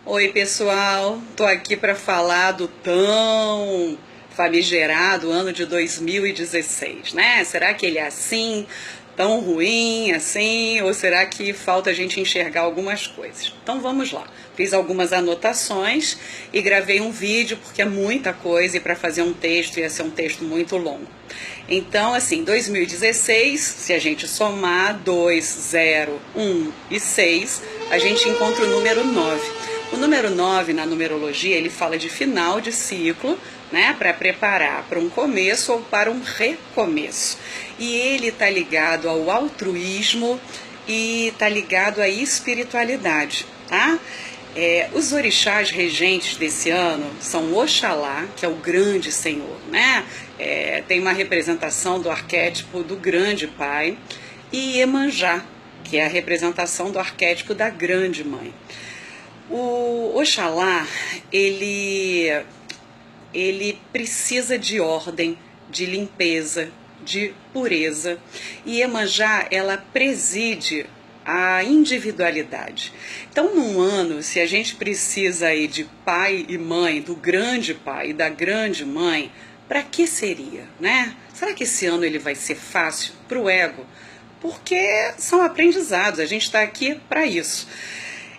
Oi, pessoal. Tô aqui para falar do tão famigerado ano de 2016, né? Será que ele é assim, tão ruim assim, ou será que falta a gente enxergar algumas coisas? Então vamos lá. Fiz algumas anotações e gravei um vídeo porque é muita coisa e para fazer um texto ia ser um texto muito longo. Então, assim, 2016, se a gente somar 2, 0, 1 e 6, a gente encontra o número 9. O número 9 na numerologia, ele fala de final de ciclo, né, para preparar para um começo ou para um recomeço. E ele está ligado ao altruísmo e está ligado à espiritualidade, tá? Os orixás regentes desse ano são Oxalá, que é o grande senhor, né? Tem uma representação do arquétipo do grande pai, e Iemanjá, que é a representação do arquétipo da grande mãe. O Oxalá, ele precisa de ordem, de limpeza, de pureza. E Iemanjá, ela preside a individualidade. Então, num ano, se a gente precisa aí de pai e mãe, do grande pai e da grande mãe, para que seria, né? Será que esse ano ele vai ser fácil para o ego? Porque são aprendizados, a gente está aqui para isso.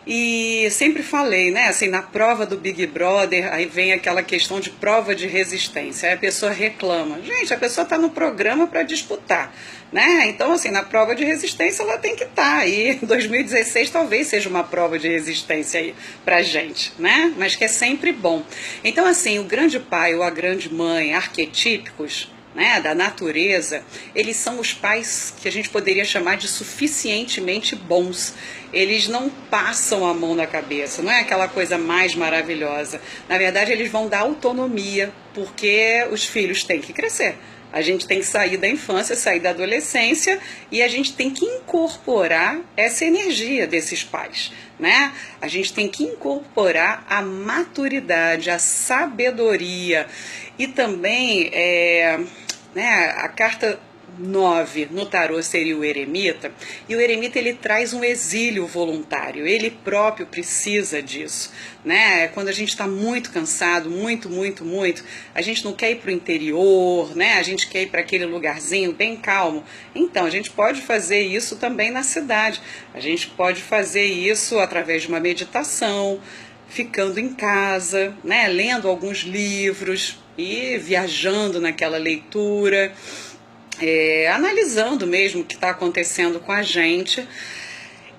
E sempre falei, né, assim, na prova do Big Brother, aí vem aquela questão de prova de resistência, aí a pessoa reclama. Gente, a pessoa está no programa para disputar, né? Então, assim, na prova de resistência ela tem que estar. E 2016 talvez seja uma prova de resistência aí pra gente, né? Mas que é sempre bom. Então, assim, o grande pai ou a grande mãe arquetípicos, né, da natureza, eles são os pais que a gente poderia chamar de suficientemente bons. Eles não passam a mão na cabeça, não é aquela coisa mais maravilhosa. Na verdade, eles vão dar autonomia, porque os filhos têm que crescer. A gente tem que sair da infância, sair da adolescência, e a gente tem que incorporar essa energia desses pais, né? A gente tem que incorporar a maturidade, a sabedoria e também né, a carta 9 no tarô seria o eremita, e o eremita ele traz um exílio voluntário, ele próprio precisa disso, né? Quando a gente está muito cansado, muito, a gente não quer ir para o interior, né? A gente quer ir para aquele lugarzinho bem calmo. Então, a gente pode fazer isso também na cidade, a gente pode fazer isso através de uma meditação, ficando em casa, né? Lendo alguns livros e viajando naquela leitura, analisando mesmo o que está acontecendo com a gente.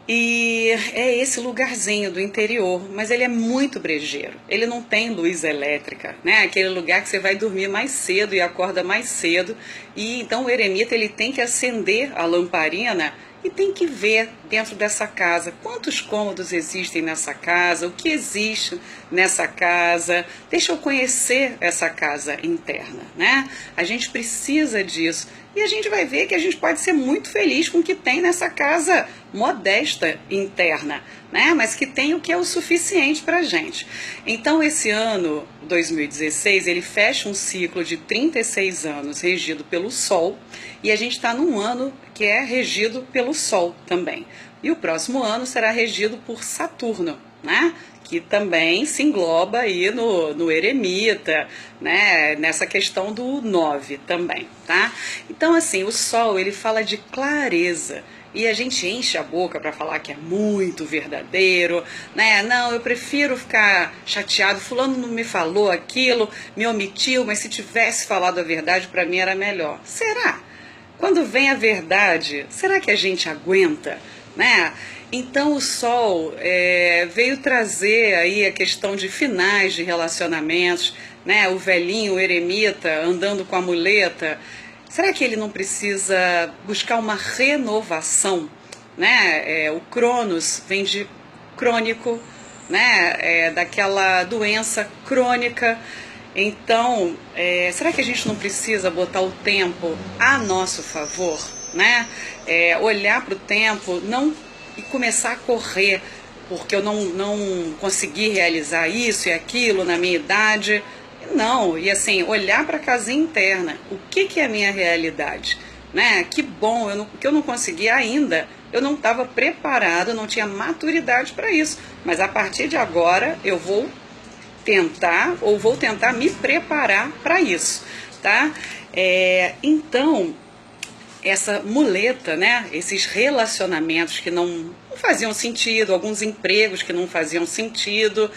E é esse lugarzinho do interior, mas ele é muito brejeiro, ele não tem luz elétrica, né? Aquele lugar que você vai dormir mais cedo e acorda mais cedo, e então o eremita ele tem que acender a lamparina e tem que ver dentro dessa casa quantos cômodos existem nessa casa, o que existe nessa casa. Deixa eu conhecer essa casa interna, né? A gente precisa disso. E a gente vai ver que a gente pode ser muito feliz com o que tem nessa casa modesta interna, né? Mas que tem o que é o suficiente para a gente. Então, esse ano, 2016, ele fecha um ciclo de 36 anos regido pelo Sol, e a gente está num ano que é regido pelo Sol também. E o próximo ano será regido por Saturno, né? Que também se engloba aí no eremita, né? Nessa questão do 9 também, tá? Então, assim, o Sol, ele fala de clareza, e a gente enche a boca para falar que é muito verdadeiro, né? Não, eu prefiro ficar chateado, fulano não me falou aquilo, me omitiu, mas se tivesse falado a verdade, para mim era melhor. Será? Quando vem a verdade, será que a gente aguenta, né? Então o Sol veio trazer aí a questão de finais de relacionamentos, né? O velhinho, o eremita, andando com a muleta. Será que ele não precisa buscar uma renovação, né? O Cronos vem de crônico, né? Daquela doença crônica. Então, será que a gente não precisa botar o tempo a nosso favor, né? Olhar para o tempo, não e começar a correr, porque eu não consegui realizar isso e aquilo na minha idade. Não, e assim, olhar para a casinha interna, o que é a minha realidade, né? Que bom, que eu não consegui ainda, eu não estava preparado, não tinha maturidade para isso. mas a partir de agora eu vou tentar me preparar para isso, tá? Então, essa muleta, né? Esses relacionamentos que não faziam sentido, alguns empregos que não faziam sentido,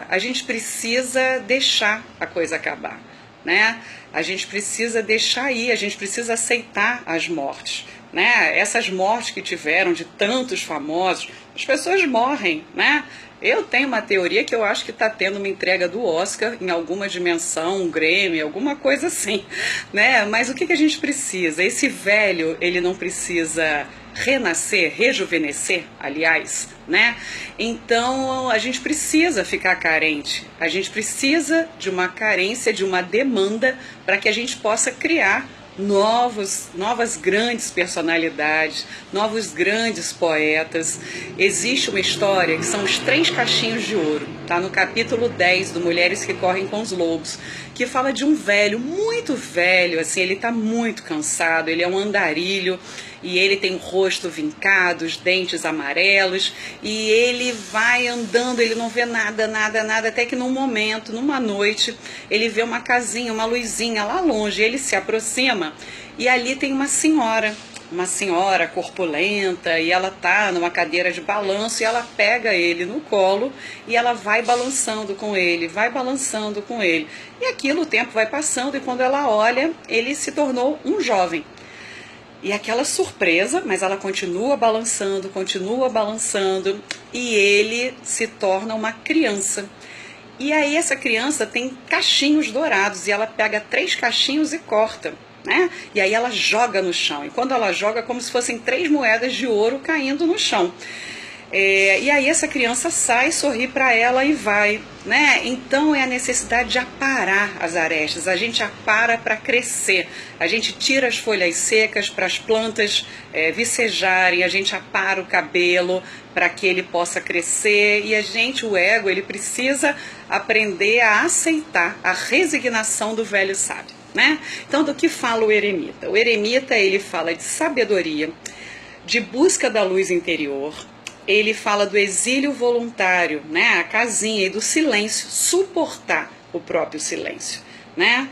a gente precisa deixar a coisa acabar, né? A gente precisa deixar ir, a gente precisa aceitar as mortes, né? Essas mortes que tiveram de tantos famosos, as pessoas morrem, né? Eu tenho uma teoria que eu acho que está tendo uma entrega do Oscar em alguma dimensão, um Grammy, alguma coisa assim, né? Mas o que a gente precisa? Esse velho, ele não precisa renascer, rejuvenescer, aliás, né? Então a gente precisa ficar carente, a gente precisa de uma carência, de uma demanda para que a gente possa criar novas grandes personalidades, novos grandes poetas. Existe uma história que são os 3 cachinhos de ouro, tá no capítulo 10 do Mulheres que Correm com os Lobos, que fala de um velho, muito velho, assim, ele tá muito cansado, ele é um andarilho, e ele tem o rosto vincado, os dentes amarelos, e ele vai andando, ele não vê nada, até que num momento, numa noite, ele vê uma casinha, uma luzinha lá longe, ele se aproxima, e ali tem uma senhora corpulenta, e ela tá numa cadeira de balanço, e ela pega ele no colo, e ela vai balançando com ele, e aquilo, o tempo vai passando, e quando ela olha, ele se tornou um jovem. E aquela surpresa, mas ela continua balançando, e ele se torna uma criança. E aí essa criança tem cachinhos dourados, e ela pega 3 cachinhos e corta, né? E aí ela joga no chão, e quando ela joga, é como se fossem 3 moedas de ouro caindo no chão. E aí essa criança sai, sorri para ela e vai, né? Então é a necessidade de aparar as arestas, a gente apara para crescer, a gente tira as folhas secas para as plantas vicejarem, a gente apara o cabelo para que ele possa crescer, e o ego, ele precisa aprender a aceitar a resignação do velho sábio, né? Então, do que fala o eremita? O eremita, ele fala de sabedoria, de busca da luz interior. Ele fala do exílio voluntário, né? A casinha, e do silêncio, suportar o próprio silêncio, né?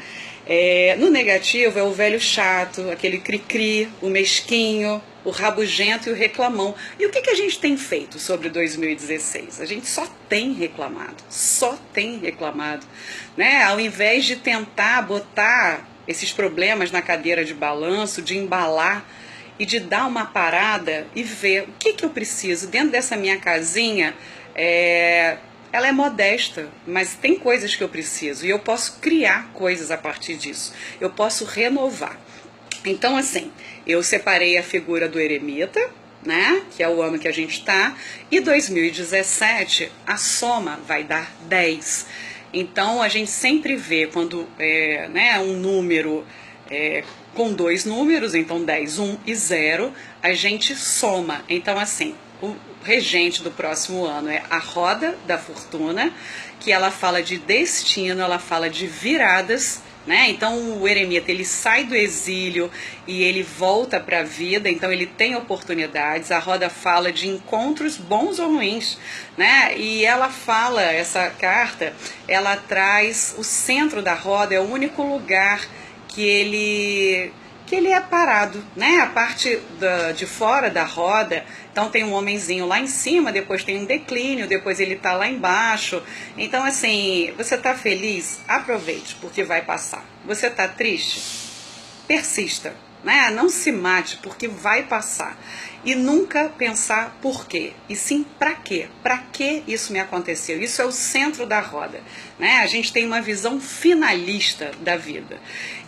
No negativo é o velho chato, aquele cri-cri, o mesquinho, o rabugento e o reclamão. E o que a gente tem feito sobre 2016? A gente só tem reclamado, né? Ao invés de tentar botar esses problemas na cadeira de balanço, de embalar, e de dar uma parada e ver o que eu preciso dentro dessa minha casinha. Ela é modesta, mas tem coisas que eu preciso, e eu posso criar coisas a partir disso, eu posso renovar. Então, assim, eu separei a figura do eremita, né, que é o ano que a gente está, e 2017 a soma vai dar 10. Então a gente sempre vê quando um número com 2 números, então 10, 1 e 0, a gente soma. Então, assim, o regente do próximo ano é a roda da fortuna, que ela fala de destino, ela fala de viradas, né? Então o eremita, ele sai do exílio e ele volta para a vida, então ele tem oportunidades. A roda fala de encontros bons ou ruins, né? E ela fala, essa carta, ela traz o centro da roda, é o único lugar que ele é parado, né? A parte de fora da roda, então tem um homenzinho lá em cima, depois tem um declínio, depois ele tá lá embaixo. Então, assim, você tá feliz? Aproveite, porque vai passar. Você tá triste? Persista, né? Não se mate, porque vai passar. E nunca pensar por quê, e sim para quê. Para que isso me aconteceu? Isso é o centro da roda, né? A gente tem uma visão finalista da vida.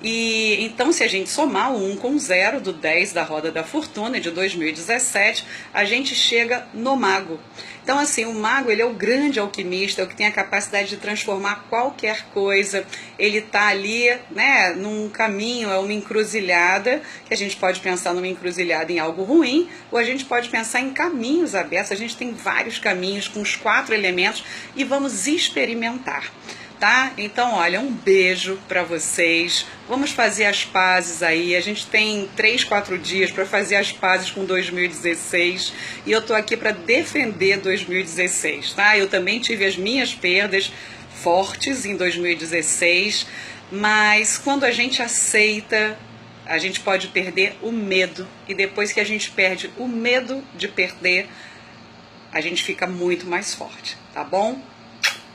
E então, se a gente somar o 1 com 0 do 10 da roda da fortuna de 2017, a gente chega no mago. Então, assim, o mago, ele é o grande alquimista, é o que tem a capacidade de transformar qualquer coisa. Ele está ali, né, num caminho, é uma encruzilhada, que a gente pode pensar numa encruzilhada em algo ruim, ou a gente pode pensar em caminhos abertos. A gente tem vários caminhos com os 4 elementos e vamos experimentar. tá? Então, olha, um beijo pra vocês. Vamos fazer as pazes aí. A gente tem 3, 4 dias para fazer as pazes com 2016 e eu tô aqui para defender 2016, tá? Eu também tive as minhas perdas fortes em 2016, mas quando a gente aceita, a gente pode perder o medo, e depois que a gente perde o medo de perder, a gente fica muito mais forte, tá bom?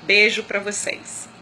Beijo pra vocês.